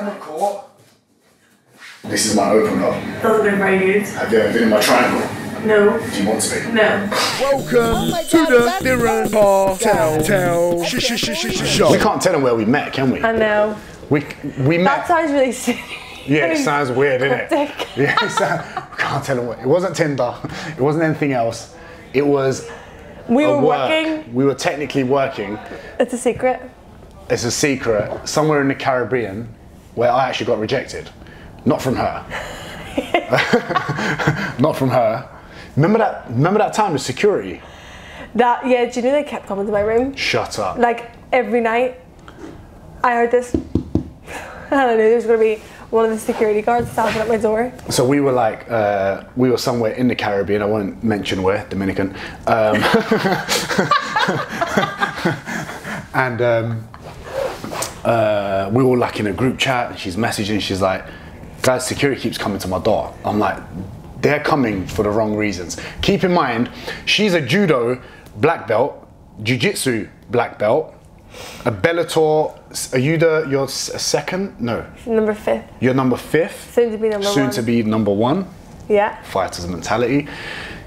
McCourt. This is my opener. Doesn't look very good. Have you ever been in my triangle? No. Do you want to be? No. Welcome to the Darren Tell Show. We can't tell them where we met, can we? I know. We met. That sounds really silly. Yeah, it sounds weird, doesn't it? Yeah, we can't tell them what. It wasn't Tinder. It wasn't anything else. It was. We were working. We were technically working. It's a secret. It's a secret somewhere in the Caribbean where I actually got rejected. Not from her. Not from her. Remember that time with security? Yeah, do you know they kept coming to my room? Shut up. Like every night I heard this and I knew there was going to be one of the security guards standing at my door. So we were like, we were somewhere in the Caribbean, I won't mention where, Dominican. And we were like in a group chat and she's messaging, she's like, guys, security keeps coming to my door. I'm like, they're coming for the wrong reasons. Keep in mind, she's a judo black belt, jiu-jitsu black belt, a Bellator, are you you're a second? No. Number 5th. You're number 5th. Soon to be number 1. Soon to be number 1. Yeah. Fighter's mentality.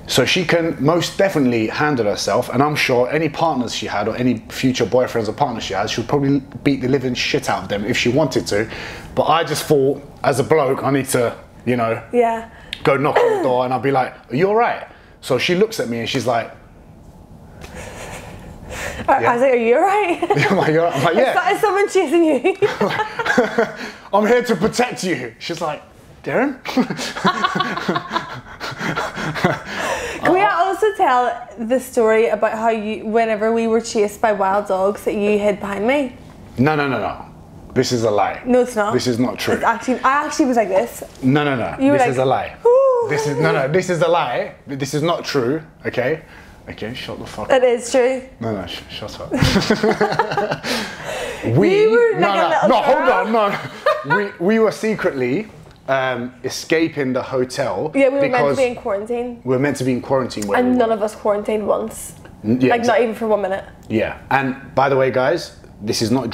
So she can most definitely handle herself, and I'm sure any partners she had or any future boyfriends or partners she has, she would probably beat the living shit out of them if she wanted to. But I just thought, as a bloke, I need to, you know, go knock on the door and I'll be like, are you all right? So she looks at me and she's like, I was like, are you all right? I'm like, yeah. Is someone chasing you? I'm here to protect you. She's like, Darren? Can we also tell the story about how you, whenever we were chased by wild dogs, that you hid behind me? No. This is a lie. No, it's not. This is not true. It's actually, I actually was like this. No. This is a lie. Ooh. This is this is a lie. This is not true. Okay, shut the fuck up. It is true. No, shut up. We were like hold on. We were secretly escaping the hotel. Yeah, we were meant to be in quarantine. We were meant to be in quarantine. And none of us quarantined once. Yeah, like not even for 1 minute. Yeah, and by the way, guys, this is not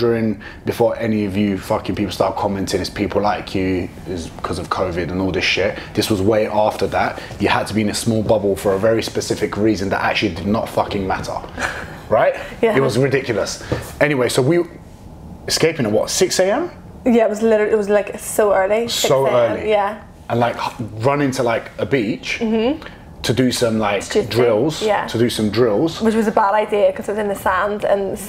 before any of you fucking people start commenting it's people like you is because of COVID and all this shit. This was way after that. You had to be in a small bubble for a very specific reason that actually did not fucking matter. Right? Yeah. It was ridiculous. Anyway, so we escaping at what, 6 a.m? Yeah, it was like so early. So early. Yeah. And like running to like a beach to do some like drills. Yeah. To do some drills. Which was a bad idea because it was in the sand and...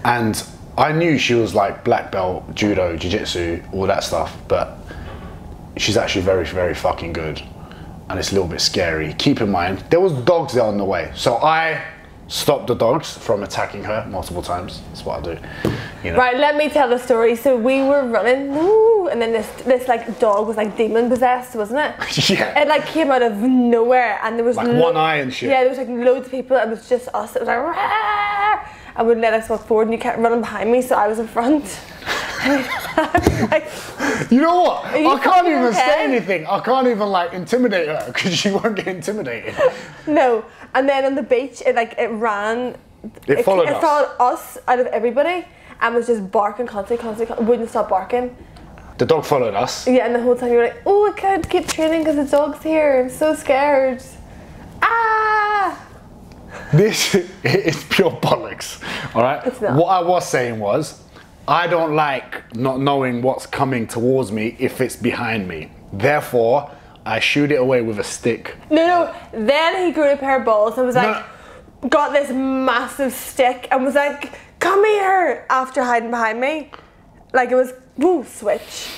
And I knew she was like black belt, judo, jiu-jitsu, all that stuff, but she's actually very, very fucking good. And it's a little bit scary. Keep in mind, there was dogs there on the way. So I stopped the dogs from attacking her multiple times. That's what I do. You know. Right, let me tell the story. So we were running, and then this like dog was like demon possessed, wasn't it? Yeah. It like came out of nowhere and there was like one eye and shit. Yeah, there was like loads of people. It was just us. It was like, Rawr! I would let us walk forward and you kept running behind me, so I was in front. Like, you know what? I can't even say okay? anything. I can't even like intimidate her because she won't get intimidated. No, and then on the beach, it ran. It followed us out of everybody and was just barking constantly, wouldn't stop barking. The dog followed us. Yeah, and the whole time you were like, oh, I can't keep training because the dog's here. I'm so scared. Ah! This is pure bollocks, all right? It's not. What I was saying was, I don't like not knowing what's coming towards me if it's behind me. Therefore, I shoot it away with a stick. No. Then he grew a pair of balls and was like, got this massive stick and was like, come here, after hiding behind me. Like it was, woo, switch.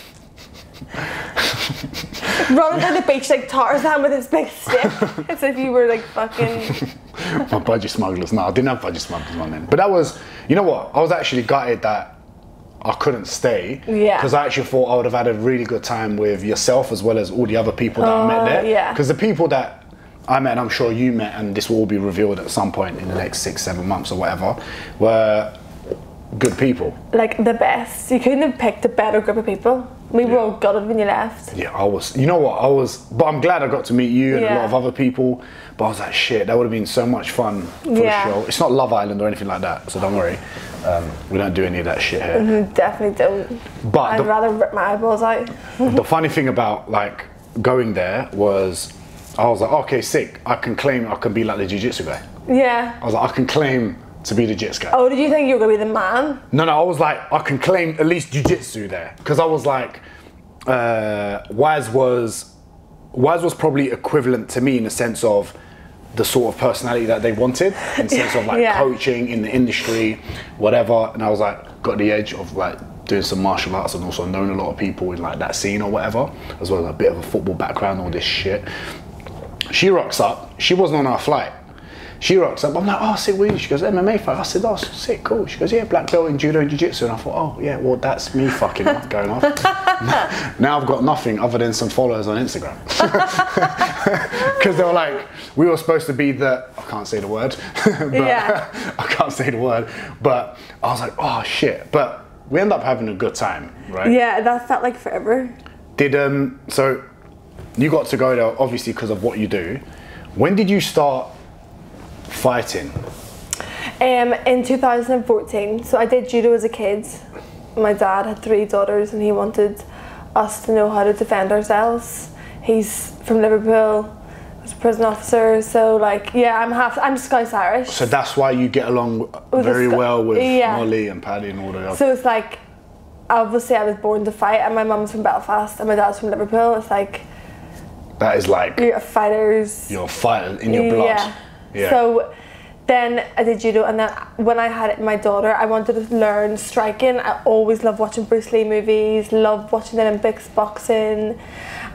Running down the beach like Tarzan with his big stick. As if you were like fucking... My budgie smugglers. No, I didn't have budgie smugglers on then. But that was, you know what? I was actually gutted that I couldn't stay. Yeah. Because I actually thought I would have had a really good time with yourself as well as all the other people that I met there. Yeah. Because the people that I met, and I'm sure you met, and this will all be revealed at some point in the next 6-7 months or whatever, were good people. Like the best. You couldn't have picked a better group of people. We were all gutted when you left. Yeah, I was. You know what? But I'm glad I got to meet you and a lot of other people. But I was like, shit, that would have been so much fun for the show. It's not Love Island or anything like that, so don't worry. We don't do any of that shit here. Definitely don't. But I'd rather rip my eyeballs out. the funny thing about like going there was, I was like, okay, sick. I can claim I can be like the jiu-jitsu guy. Yeah. I was like, I can claim to be the jiu-jitsu guy. Oh, did you think you were gonna be the man? No, I was like, I can claim at least jiu-jitsu there, because I was like, Waz was probably equivalent to me in the sense of the sort of personality that they wanted, in the sense of like coaching in the industry, whatever. And I was like, got the edge of like doing some martial arts and also known a lot of people in like that scene or whatever, as well as a bit of a football background, all this shit. She rocks up. She wasn't on our flight. She rocks up. I'm like, oh, sick, what are you? She goes, MMA fight. I said, oh, sick, cool. She goes, yeah, black belt in judo and jiu-jitsu. And I thought, oh, yeah, well, that's me fucking off, going off. Now I've got nothing other than some followers on Instagram. Because they were like, we were supposed to be the, I can't say the word. But I can't say the word. But I was like, oh, shit. But we ended up having a good time, right? Yeah, that felt like forever. So you got to go there, obviously, because of what you do. When did you start fighting? In 2014. So I did judo as a kid. My dad had 3 daughters and he wanted us to know how to defend ourselves. He's from Liverpool, was a prison officer, so like, yeah, I'm Scouse Irish. So that's why you get along very well with Molly and Paddy and all the others. So it's like, obviously I was born to fight, and my mum's from Belfast and my dad's from Liverpool. It's like, that is like, you're fighters. You're a fighter in your blood. Yeah. So then I did judo, and then when I had my daughter, I wanted to learn striking. I always loved watching Bruce Lee movies, loved watching the Olympics, boxing,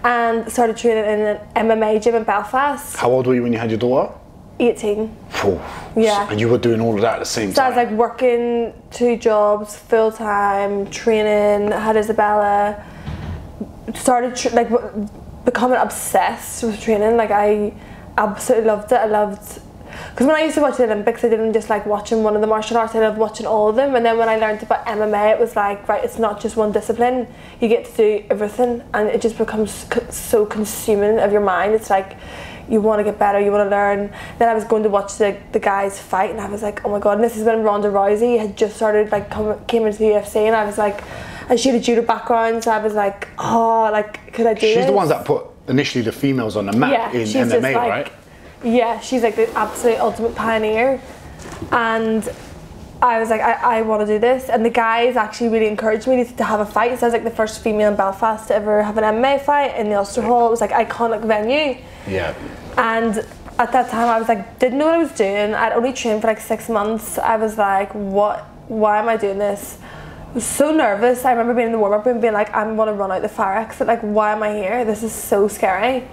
and started training in an MMA gym in Belfast. How old were you when you had your daughter? 18. Oh, yeah. And you were doing all of that at the same time? So I was like working 2 jobs, full time, training, had Isabella, started becoming obsessed with training. Like I absolutely loved it. I loved, because when I used to watch the Olympics, I didn't just like watching one of the martial arts, I loved watching all of them. And then when I learned about MMA, it was like, right, it's not just one discipline, you get to do everything, and it just becomes so consuming of your mind. It's like, you want to get better, you want to learn. Then I was going to watch the guys fight, and I was like, oh my god. And this is when Ronda Rousey had just started, like came into the UFC, and I was like, and she had a judo background, so I was like, oh, like, could I do this? She's the ones that put initially the females on the map in MMA, like, right? Yeah, she's like the absolute ultimate pioneer. And I was like, I want to do this. And the guys actually really encouraged me to have a fight. So I was like the first female in Belfast to ever have an MMA fight in the Ulster Hall. It was like iconic venue. Yeah. And at that time I was like, didn't know what I was doing. I'd only trained for like 6 months. I was like, why am I doing this? I was so nervous. I remember being in the warm-up room being like, I'm gonna run out the fire exit. Like, why am I here? This is so scary.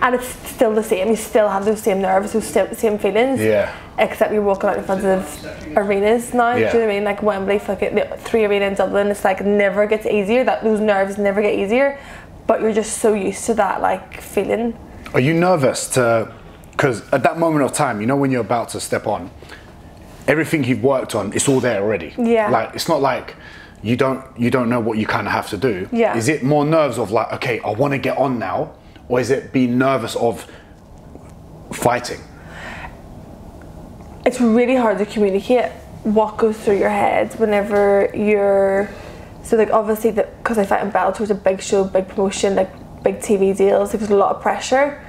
And it's still the same. You still have those same nerves, those same feelings. Yeah. Except you're walking out in front of arenas now. Yeah. Do you know what I mean? Like Wembley, fucking the 3 Arena in Dublin. It's like never gets easier. Those nerves never get easier. But you're just so used to that like feeling. Are you nervous because at that moment of time, you know, when you're about to step on, everything you've worked on, it's all there already. Yeah. Like it's not like you don't know what you kind of have to do. Yeah. Is it more nerves of like, okay, I want to get on now? Or is it being nervous of fighting? It's really hard to communicate what goes through your head whenever you're, so like obviously because I fight in Bellator, it's a big show, big promotion, like big TV deals, like there's a lot of pressure.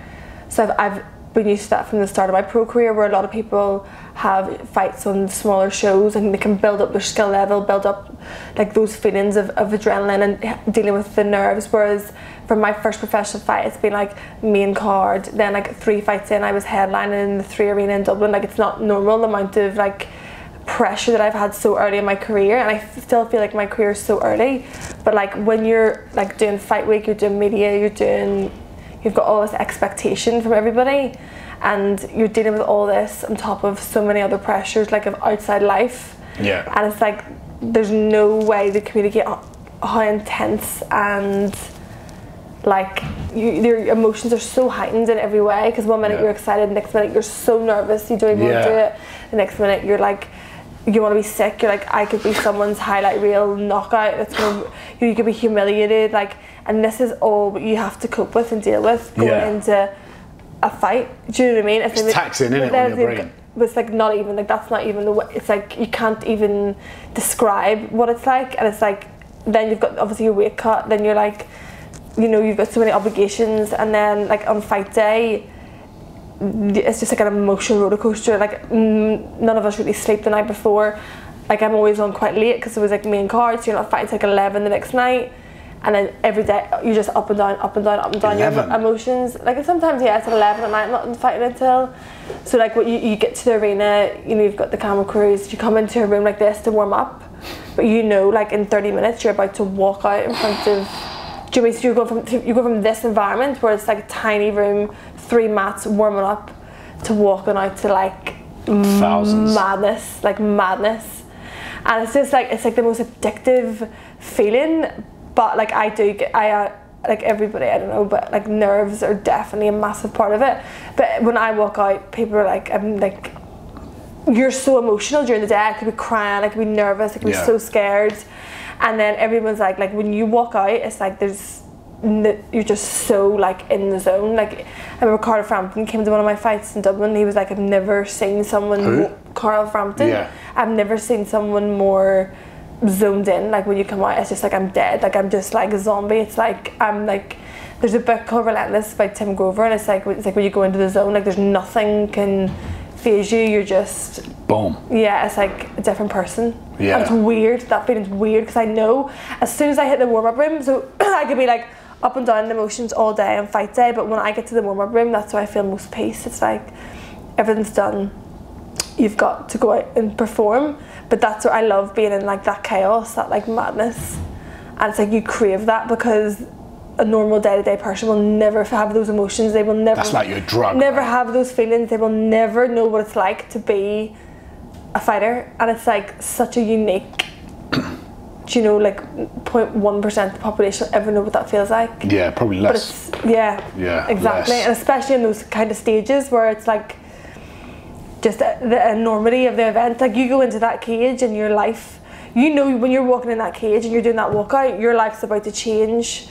So I've been used to that from the start of my pro career, where a lot of people have fights on smaller shows and they can build up their skill level, build up like those feelings of adrenaline and dealing with the nerves. Whereas for my first professional fight, it's been like main card, then like 3 fights in, I was headlining in the 3 Arena in Dublin. Like it's not normal the amount of like pressure that I've had so early in my career, and I still feel like my career is so early. But like when you're like doing fight week, you're doing media, you've got all this expectation from everybody, and you're dealing with all this on top of so many other pressures like of outside life. Yeah. And it's like there's no way to communicate how intense and like your emotions are so heightened in every way, because one minute you're excited, next minute you're so nervous you don't even want to do it, the next minute you're like, you want to be sick, you're like, I could be someone's highlight reel knockout, that's gonna, you could be humiliated, like, and this is all what you have to cope with and deal with going into a fight. Do you know what I mean? It's taxing, isn't it, on your brain? it's like not even like that's not even the way. It's like you can't even describe what it's like, and it's like then you've got obviously your weight cut, then you're like, you know, you've got so many obligations, and then like on fight day it's just like an emotional roller coaster. Like none of us really sleep the night before. Like I'm always on quite late because it was like main card, so you're not fighting till like 11 the next night, and then every day you're just up and down, up and down, up and down. 11? Your emotions. Like sometimes it's at 11 at night, I'm not fighting until. So like when you get to the arena, you know, you've got the camera crews. You come into a room like this to warm up, but you know, like in 30 minutes you're about to walk out in front of. Do you mean, so you go from this environment where it's like a tiny room, 3 mats warming up, to walking out to like thousands, madness, like madness. And it's just like, it's like the most addictive feeling. But like like everybody, I don't know, but like nerves are definitely a massive part of it. But when I walk out, people are like, I'm like, you're so emotional during the day. I could be crying, I could be nervous, I could be so scared. And then everyone's like when you walk out, it's like you're just so like in the zone. Like I remember Carl Frampton came to one of my fights in Dublin. He was like, I've never seen someone Carl Frampton. Yeah. I've never seen someone more zoned in. Like when you come out, it's just like I'm dead. Like I'm just like a zombie. It's like I'm like, there's a book called Relentless by Tim Grover, and it's like when you go into the zone, like there's nothing can phase you. You're just boom. Yeah, it's like a different person. Yeah. And it's weird. That feeling's weird because I know as soon as I hit the warm-up room, so I could be like up and down in emotions all day on fight day, but when I get to the warm-up room, that's where I feel most peace. It's like everything's done. You've got to go out and perform, but that's where I love being in, like that chaos, that like madness. And it's like you crave that because a normal day-to-day person will never have those emotions. They will never. That's like your drug. Never have those feelings. They will never know what it's like to be a fighter, and it's like such a unique. Do you know, like 0.1% of the population will ever know what that feels like? Yeah, probably less. But it's, yeah, exactly, less. And especially in those kind of stages where it's like just the enormity of the event. Like you go into that cage and your life, you know, when you're walking in that cage and you're doing that walkout, your life's about to change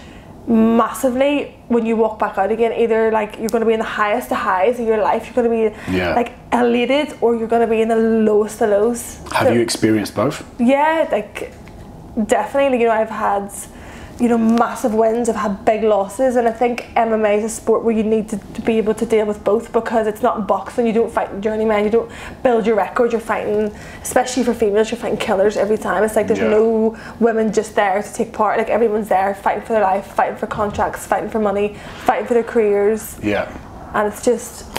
massively when you walk back out again. Either like you're going to be in the highest of highs of your life, you're going to be like elated, or you're going to be in the lowest of lows. Have you experienced both? Yeah, like definitely. You know, I've had, you know, massive wins, I've had big losses, and I think MMA is a sport where you need to be able to deal with both, because it's not boxing. You don't fight journeyman, you don't build your record, you're fighting, especially for females, you're fighting killers every time. It's like there's no women just there to take part. Like everyone's there fighting for their life, fighting for contracts, fighting for money, fighting for their careers. And it's just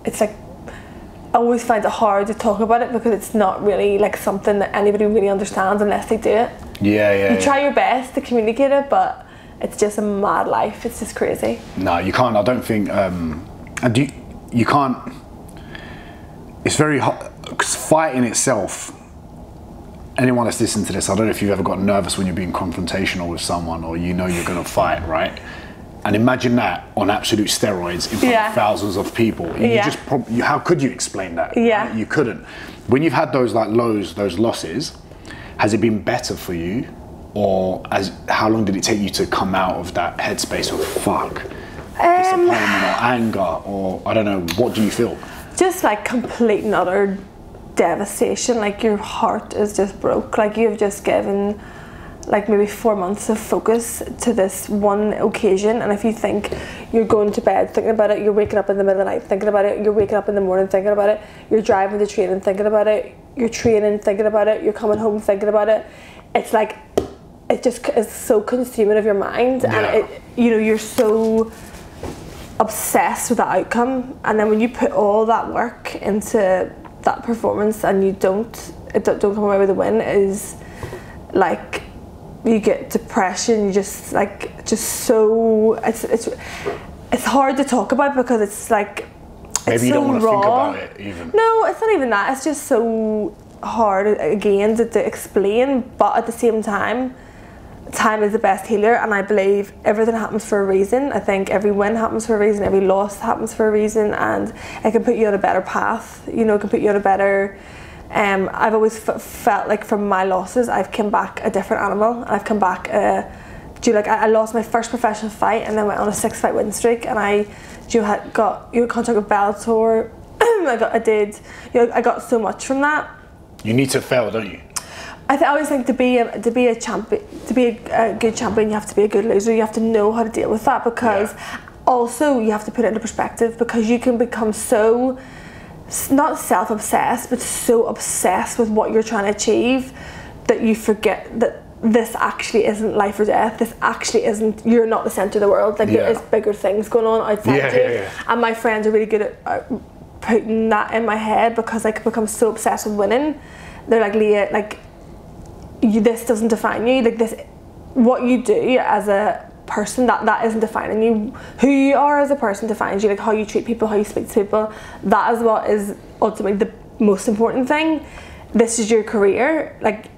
it's like I always find it hard to talk about it because it's not really like something that anybody really understands unless they do it. You try your best to communicate it, but it's just a mad life. It's just crazy. No, you can't. I don't think. And you can't. It's very hard because fighting itself. Anyone that's listening to this, I don't know if you've ever got nervous when you're being confrontational with someone, or you know you're going to fight, right? And imagine that on absolute steroids in front of thousands of people. You just how could you explain that? Right? You couldn't. When you've had those like lows, those losses, has it been better for you, or how long did it take you to come out of that headspace of disappointment or anger, or I don't know, what do you feel? Just like complete and utter devastation. Like your heart is just broke. Like you've just given like maybe 4 months of focus to this one occasion, and if you think you're going to bed thinking about it, you're waking up in the middle of the night thinking about it, you're waking up in the morning thinking about it, you're driving to training thinking about it, you're training thinking about it, you're coming home thinking about it, it's like it just is so consuming of your mind, and it, you know, you're so obsessed with the outcome, and then when you put all that work into that performance and you don't come away with a win, is like you get depression. You just like so it's hard to talk about because it's like maybe you so don't want to raw. think about it even. No, it's not even that. It's just so hard again to explain, but at the same time, time is the best healer, and I believe everything happens for a reason. I think every win happens for a reason, every loss happens for a reason, and it can put you on a better path. You know, it can put you on a better. I've always felt like from my losses, I've come back a different animal. I've come back. I lost my first professional fight and then went on a 6-fight win streak, and I you had got a contract with Bellator. I got so much from that. You need to fail, don't you? I always think to be a champion, to be a good champion, you have to be a good loser. You have to know how to deal with that, because also you have to put it into perspective, because you can become so, not self-obsessed, but so obsessed with what you're trying to achieve that you forget that this actually isn't life or death. This actually isn't, you're not the centre of the world. Like there is bigger things going on outside you. And my friends are really good at putting that in my head, because I could become so obsessed with winning. They're like, Leah, like, this doesn't define you. Like, this, what you do as a person, that isn't defining you. Who you are as a person defines you. Like how you treat people, how you speak to people, that is what is ultimately the most important thing. This is your career. Like,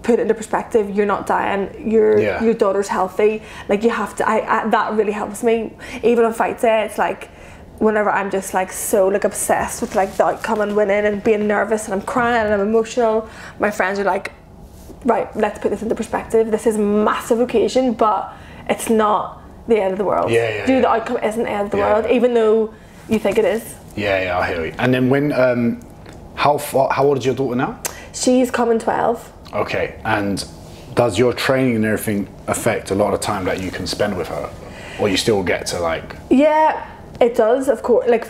put it into perspective. You're not dying. Your daughter's healthy. Like, you have to, that really helps me. Even on fight day, it's like, whenever I'm just like so like obsessed with like the outcome and winning and being nervous and I'm crying and I'm emotional, my friends are like, right, let's put this into perspective. This is a massive occasion, but it's not the end of the world. The outcome isn't the end of the world, even though you think it is. I hear you. And then when how old is your daughter now? She's coming 12. Okay. And does your training and everything affect a lot of time that you can spend with her, or you still get to like? Yeah, it does, of course. Like,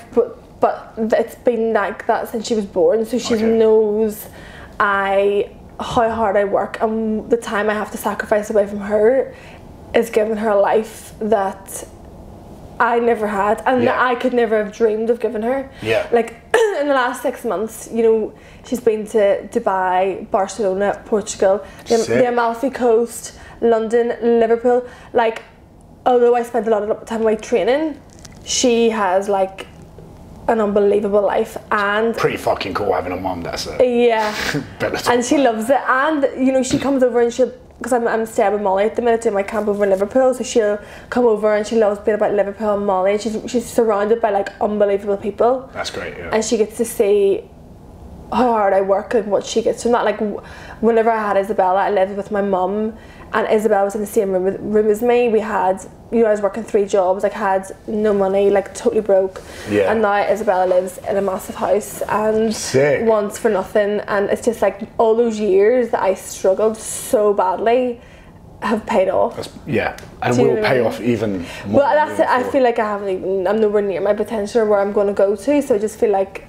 but it's been like that since she was born, so she knows how hard I work, and the time I have to sacrifice away from her is giving her a life that I never had, and that I could never have dreamed of giving her. Like in the last 6 months, you know, she's been to Dubai, Barcelona, Portugal, the Amalfi Coast, London, Liverpool. Like, although I spent a lot of time away training, she has like an unbelievable life, and pretty fucking cool having a mum that's a and she loves it. And you know, she comes over and she'll, because I'm staying with Molly at the minute doing my camp over in Liverpool, so she'll come over and she loves being about Liverpool and Molly, and she's surrounded by like unbelievable people. That's great. And she gets to see how hard I work and what she gets from that. Like, whenever I had Isabella, I lived with my mum, and Isabella was in the same room as me. We had, you know, I was working 3 jobs, like had no money, like totally broke. And now Isabella lives in a massive house and wants for nothing. And it's just like all those years that I struggled so badly have paid off. And will pay off even more. Well, that's it. I feel like I'm nowhere near my potential or where I'm going to go to. So I just feel like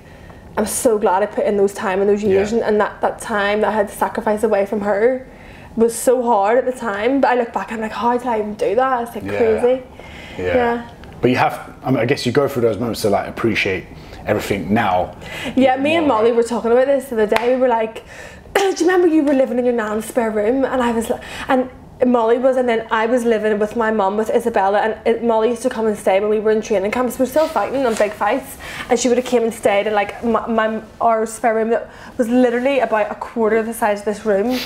I'm so glad I put in those time and those years, and that time that I had to sacrifice away from her was so hard at the time. But I look back and I'm like, how did I even do that? It's like crazy. But you have, I mean, I guess you go through those moments to like appreciate everything now. Me and Molly were talking about this the other day. We were like, do you remember you were living in your nan's spare room? And I was like, and Molly was, and then I was living with my mum with Isabella, and Molly used to come and stay when we were in training camps. We were still fighting on big fights, and she would have came and stayed in like our spare room that was literally about a quarter the size of this room,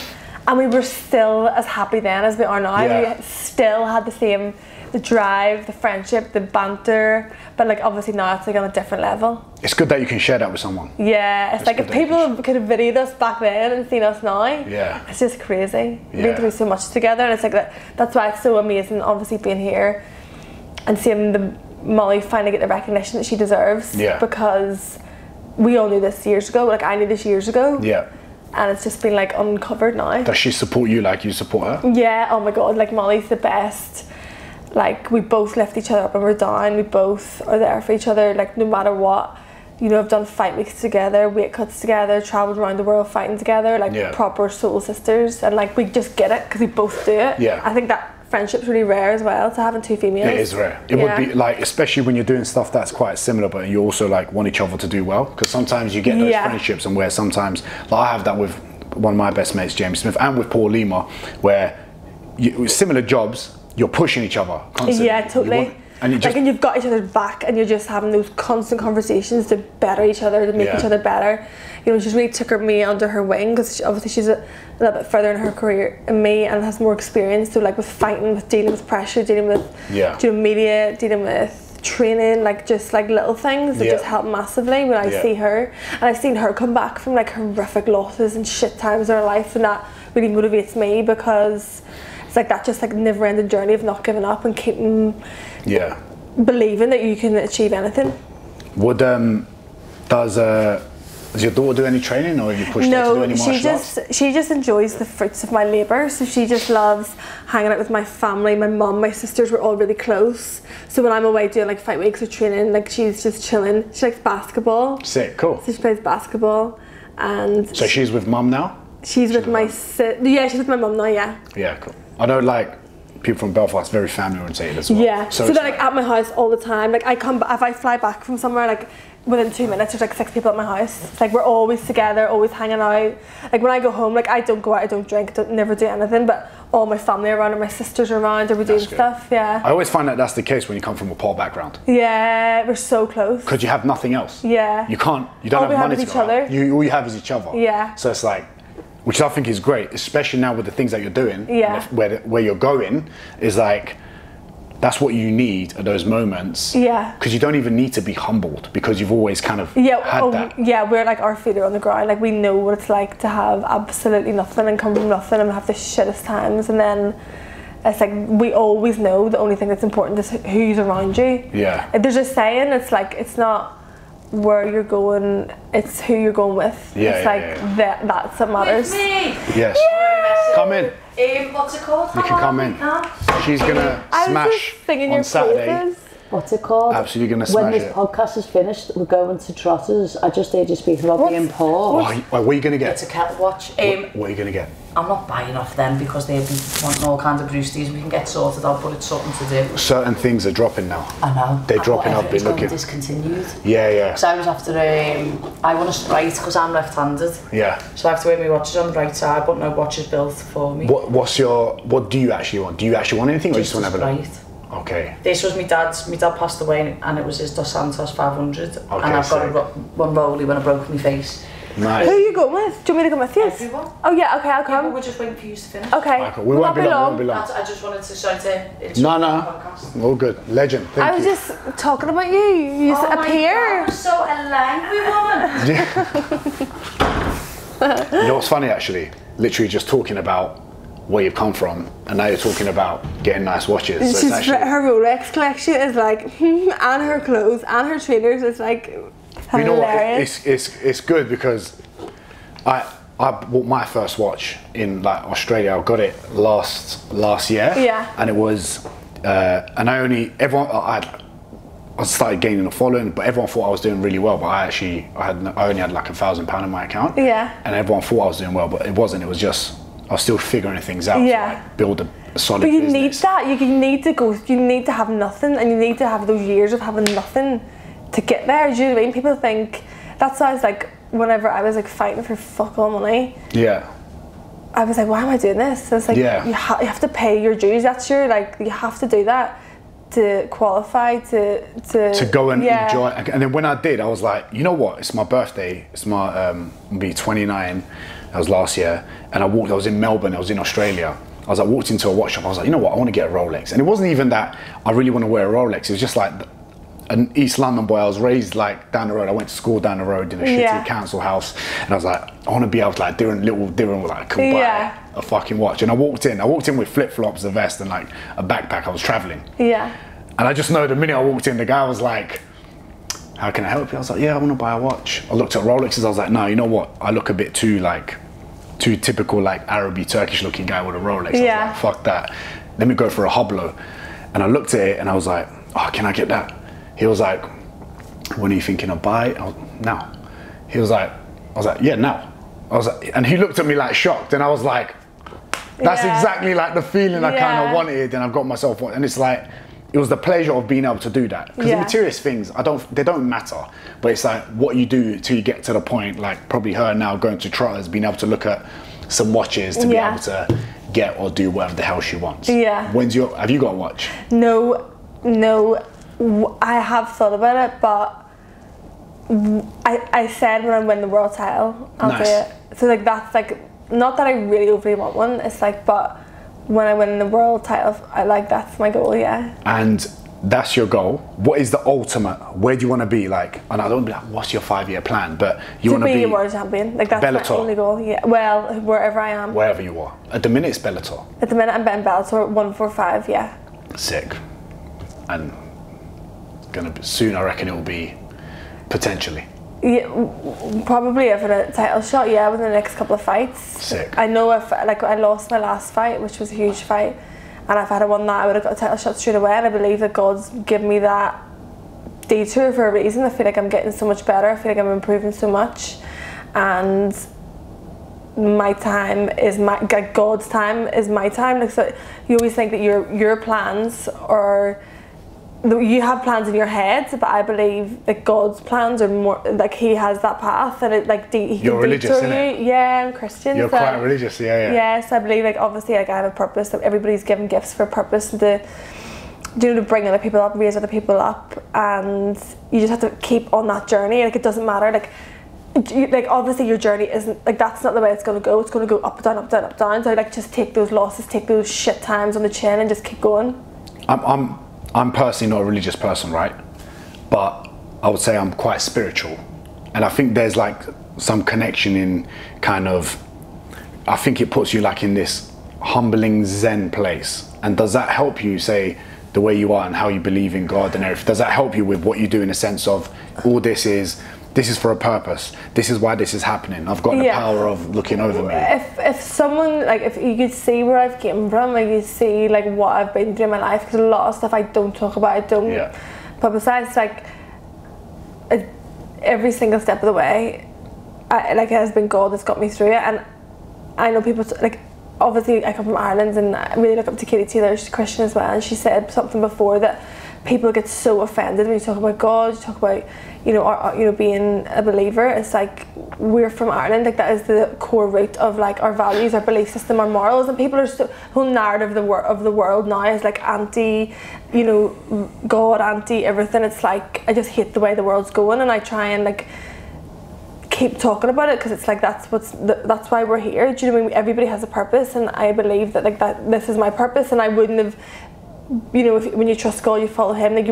and we were still as happy then as we are now. We still had the drive, the friendship, the banter, but like obviously now it's like on a different level. It's good that you can share that with someone. It's like if people could have videoed us back then and seen us now, it's just crazy. We've been through so much together, and it's like that's why it's so amazing, obviously, being here and seeing Molly finally get the recognition that she deserves. Because we all knew this years ago. Like, I knew this years ago. And it's just been like uncovered now. Does she support you like you support her? Oh my god, like Molly's the best. Like, we both lift each other up when we're down. We both are there for each other, like, no matter what. You know, I've done fight weeks together, weight cuts together, travelled around the world fighting together, like proper soul sisters. And like, we just get it because we both do it. I think that friendship's really rare as well, to having 2 females. It is rare. It would be like, especially when you're doing stuff that's quite similar, but you also like want each other to do well. Because sometimes you get those friendships, and where sometimes, like I have that with one of my best mates, James Smith, and with Paul Lima, where similar jobs, you're pushing each other constantly. Totally. And you've got each other's back, and you're just having those constant conversations to better each other, to make each other better. You know, she's really took me under her wing, because obviously she's a little bit further in her career than me and has more experience. So like with fighting, with dealing with pressure, dealing with media, dealing with training, like just like little things that just help massively when I see her. And I've seen her come back from like horrific losses and shit times in her life, and that really motivates me, because it's like that just like never ending journey of not giving up and keeping believing that you can achieve anything. Would does your daughter do any training, or have you pushed her to do any martial arts? She just enjoys the fruits of my labour. So she just loves hanging out with my family. My mum, my sisters were all really close. So when I'm away doing like fight weeks or training, like she's just chilling. She likes basketball. Sick, cool. So she plays basketball, and so she's with mum now. She's with my yeah, she's with my mum now. Yeah. Yeah, cool. I know, like, people from Belfast very family oriented as well. Yeah. So they're like at my house all the time. Like if I fly back from somewhere, like within 2 minutes there's like 6 people at my house. It's like we're always together, always hanging out. Like when I go home, like I don't go out, I don't drink, never do anything, but all my family are around and my sisters are around and we're doing stuff. Yeah. I always find that that's the case when you come from a poor background. Yeah, we're so close. Because you have nothing else. Yeah. You don't have money to go out. All you have is each other. Yeah. So it's like, which I think is great, especially now with the things that you're doing. Yeah. Where you're going is like, that's what you need at those moments. Yeah. Because you don't even need to be humbled, because you've always kind of had that. Yeah, we're like our feet are on the ground. Like we know what it's like to have absolutely nothing and come from nothing and have the shittest times, and then it's like we always know the only thing that's important is who's around you. Yeah. There's a saying, it's like it's not where you're going, it's who you're going with. Yeah, it's like that's what matters. With me. Yes. Yeah. Come in. What's it called? You can come in. She's gonna smash on Saturday. What's it called? Absolutely gonna smash When this podcast is finished, we're going to Trotters. I just heard you speaking about being poor. What are you gonna get? It's a kettle watch. What are you gonna get? I'm not buying off them because they'll be wanting all kinds of Brewsties. We can get sorted out, but it's something to do. Certain things are dropping now. I know. They're dropping up. It's Looking discontinued. Yeah. So I was after I want to right because I'm left-handed. Yeah. So I have to wear my watches on the right side, but no watch is built for me. What do you actually want? Do you actually want anything, or you just want to have a look? Right. Okay. This was my dad's. My dad passed away, and it was his Dos Santos 500. Okay, and I've got one rollie when I broke my face. Nice. Who are you going with? Do you want me to go with you? Everyone. Oh yeah, okay, I'll Yeah, come. but we're just waiting for you to finish. Okay. Right, cool. We won't be long. I just wanted to shout it. No. All good. Legend. Thank you. I was just talking about you. You just appear. I'm so a angry woman. You know what's funny, actually? Literally just talking about where you've come from, and now you're talking about getting nice watches. So She's her Rolex collection is like, and her clothes and her trainers is like hilarious. You know what? It's good because I bought my first watch in like Australia. I got it last year. Yeah. And it was, and I started gaining a following, but everyone thought I was doing really well. But I only had like £1,000 in my account. Yeah. And everyone thought I was doing well, but it wasn't. It was just I was still figuring things out. Yeah. To, like, build a solid. But you business. need that. You need to go. You need to have nothing, and you need to have those years of having nothing to get there. Do you know what I mean? People think that's why I was like, whenever I was like fighting for fuck all money. Yeah. I was like, why am I doing this? And it's like, yeah. you have to pay your dues. That's your like, you have to do that to qualify to go and enjoy. And then when I did, I was like, you know what? It's my birthday. It's my I'll be 29. That was last year, and I was in Melbourne. I was in Australia. I walked into a watch shop. I was like, you know what? I want to get a Rolex. And it wasn't even that I really want to wear a Rolex. It was just like an East London boy. I was raised like down the road. I went to school down the road in a shitty council house, and I was like, I want to be able to like do like I can buy a fucking watch. And I walked in with flip flops, a vest, and like a backpack. I was traveling. Yeah. And I just know the minute I walked in, the guy was like, how can I help you? I was like, yeah, I want to buy a watch. I looked at Rolexes. I was like, no, you know what? I look a bit too typical like Araby Turkish looking guy with a Rolex. I was like, fuck that. Let me go for a Hublot. And I looked at it and I was like, oh, can I get that? He was like, when are you thinking of buying? Now. He was like, I was like, yeah, now. I was like, and he looked at me like shocked, and I was like, that's exactly like the feeling I kind of wanted, and I've got myself one. And it's like, it was the pleasure of being able to do that. Because the material things, they don't matter. But it's like what you do till you get to the point, like probably her now going to Trotters, being able to look at some watches to be able to get or do whatever the hell she wants. Yeah. Have you got a watch? No, I have thought about it, but I said when I win the world title, I'll do it. So like that's like, not that I really overly want one, it's like, but when I win the world title, that's my goal, yeah. And that's your goal. What is the ultimate? Where do you want to be? Like, and I don't be like, what's your 5-year plan? But you want to be a world champion. Like that's Bellator. My only goal. Yeah. Well, wherever I am. Wherever you are. At the minute, it's Bellator. At the minute, I'm betting Bellator 145. Yeah. Sick. And gonna be soon. I reckon it will be potentially. Yeah, probably if a title shot, yeah, within the next couple of fights. Sick. I know if like I lost my last fight, which was a huge fight, and if I had won that, I would have got a title shot straight away. And I believe that God's given me that detour for a reason. I feel like I'm getting so much better. I feel like I'm improving so much, and my time is like God's time is my time. Like, so you always think that your plans are. You have plans in your head, but I believe that God's plans are more like He has that path, and it like He You're can religious, detour innit? you. Yeah, I'm Christian. You're so, quite religious, yeah. Yes, I believe like obviously like I have a purpose. That everybody's given gifts for a purpose, and to bring other people up, raise other people up, and you just have to keep on that journey. Like it doesn't matter. Like obviously your journey isn't like that's not the way it's gonna go. It's gonna go up, down, up, down, up, down. So like just take those losses, take those shit times on the chin, and just keep going. I'm personally not a religious person, right? But I would say I'm quite spiritual. And I think there's like some connection in kind of, I think it puts you like in this humbling Zen place. And does that help you, say, the way you are and how you believe in God and everything? Does that help you with what you do in a sense of all this is for a purpose. This is why this is happening. I've got the power of looking over me. If someone, like if you could see where I've came from, like you see like what I've been through in my life, because a lot of stuff I don't talk about, I don't publicise, like every single step of the way, like it has been God that's got me through it. And I know people, like obviously I come from Ireland and I really look up to Katie Taylor, she's Christian as well, and she said something before that people get so offended when you talk about God, you talk about being a believer. It's like we're from Ireland, like that is the core root of like our values, our belief system, our morals, and people are so whole narrative of the world now is like anti, God, anti everything. It's like I just hate the way the world's going, and I try and like keep talking about it because it's like that's why we're here. Do you know what I mean? Everybody has a purpose, and I believe that like that this is my purpose, and I wouldn't have. When you trust God, you follow Him. Like I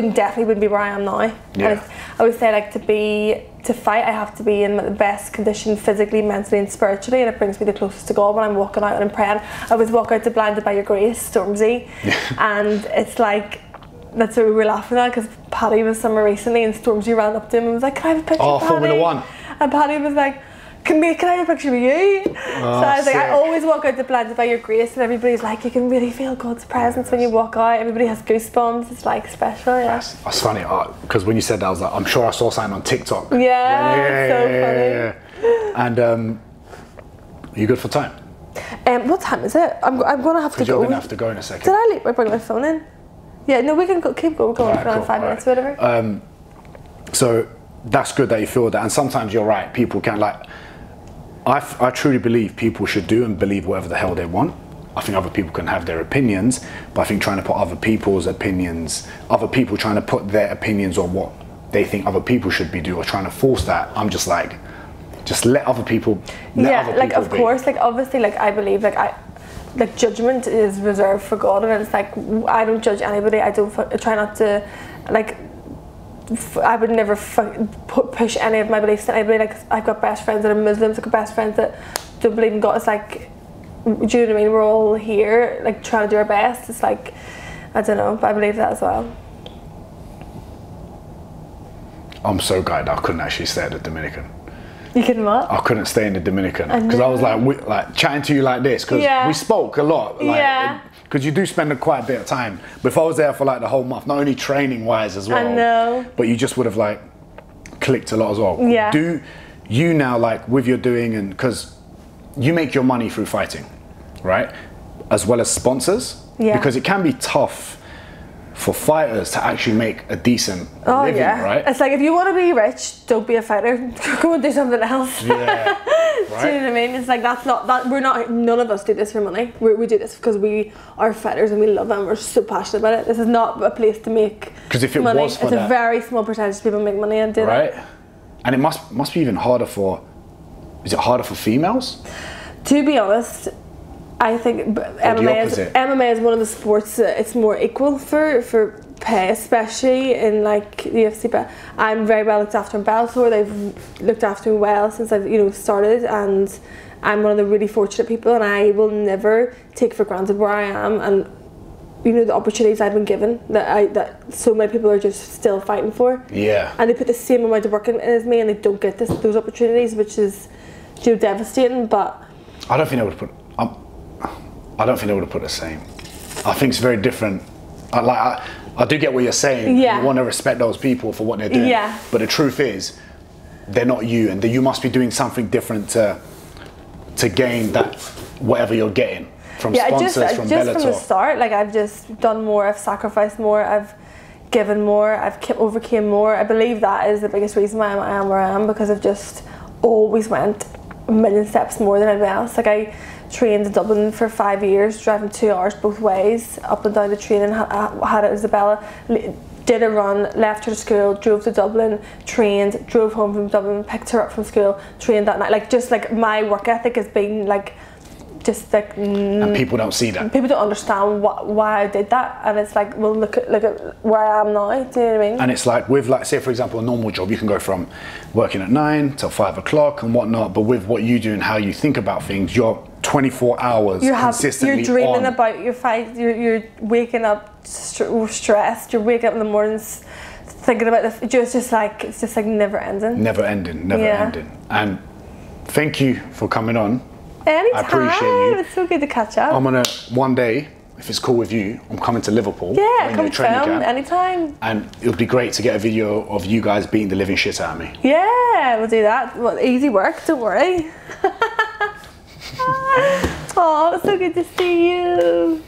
definitely wouldn't be where I am now. Yeah. I would say like to fight, I have to be in the best condition physically, mentally, and spiritually, and it brings me the closest to God when I'm walking out and I'm praying. I was walking out to Blinded by Your Grace, Stormzy, and it's like that's what we were laughing at because Paddy was somewhere recently and Stormzy ran up to him and was like, "Can I have a picture?" of Paddy? Formula One. And Paddy was like, Can I have a picture of you? So I was like, I always walk out to Blinded by Your Grace, and everybody's like, you can really feel God's presence when you walk out. Everybody has goosebumps. It's like special, yeah. That's funny, because when you said that, I was like, I'm sure I saw something on TikTok. Yeah, so funny. And you good for time? What time is it? I'm gonna have to go. You're gonna have to go in a second. Did I bring my phone in? Yeah, no, we can keep going for another 5 minutes or whatever. So that's good that you feel that, and sometimes you're right. People can like. I truly believe people should do and believe whatever the hell they want. I think other people can have their opinions, but I think trying to put other people's opinions, other people trying to put their opinions on what they think other people should be doing, or trying to force that, I'm just like, just let other people. Like of course, like obviously, like I believe, like judgment is reserved for God, and it's like I don't judge anybody. I don't try not to, like. I would never push any of my beliefs to anybody. Like I've got best friends that are Muslims, I've got best friends that don't believe in God. It's like, do you know what I mean? We're all here, like trying to do our best. It's like, I don't know, but I believe that as well. I'm so gutted I couldn't actually stay at the Dominican. You couldn't what? I couldn't stay in the Dominican because I was like chatting to you like this because we spoke a lot. Like, because you do spend quite a bit of time. But if I was there for like the whole month, not only training wise as well, I know. But you just would have like clicked a lot as well. Yeah. Do you now like with your doing, and because you make your money through fighting, right? As well as sponsors. Yeah. Because it can be tough for fighters to actually make a decent living, right? It's like if you want to be rich, don't be a fighter. Go and do something else. Yeah. Right? Do you know what I mean? It's like that's not that none of us do this for money. We do this because we are fighters and we love them. We're so passionate about it. This is not a place to make because if it money. was for it's a very small percentage of people make money and do that. Right. And it must be even harder for. Is it harder for females? To be honest, I think MMA is one of the sports that it's more equal for pay, especially in like the UFC. But I'm very well looked after in Bellator. They've looked after me well since I've started, and I'm one of the really fortunate people, and I will never take for granted where I am and you know, the opportunities I've been given that so many people are just still fighting for. Yeah. And they put the same amount of work in as me, and they don't get those opportunities, which is, you know, devastating. But I don't think I would put. I don't think I would have put the same. I think it's very different. I do get what you're saying. Yeah. You want to respect those people for what they're doing. Yeah. But the truth is, they're not you, and you must be doing something different to gain that whatever you're getting from sponsors, from Bellator. From the start, like I've just done more, I've sacrificed more, I've given more, I've overcame more. I believe that is the biggest reason why I am where I am, because I've just always went a million steps more than anybody else. Like I trained in Dublin for 5 years, driving 2 hours both ways, up and down the training, had it Isabella, did a run, left her to school, drove to Dublin, trained, drove home from Dublin, picked her up from school, trained that night. Like just like my work ethic has been like, just like, and people don't see that. People don't understand why I did that, and it's like, well, look at where I am now. Do you know what I mean? And it's like with, like, say for example, a normal job, you can go from working at 9 till 5 o'clock and whatnot. But with what you do and how you think about things, you're 24 hours consistently. You're dreaming on. about your fight. You're waking up stressed. You're waking up in the mornings thinking about the. It's just like never ending. Never ending. And thank you for coming on. Anytime. I appreciate you. It's so good to catch up. I'm gonna one day, if it's cool with you, I'm coming to Liverpool. Yeah, come film anytime. And it would be great to get a video of you guys beating the living shit out of me. Yeah, we'll do that. Well, easy work, don't worry. Oh, it's so good to see you.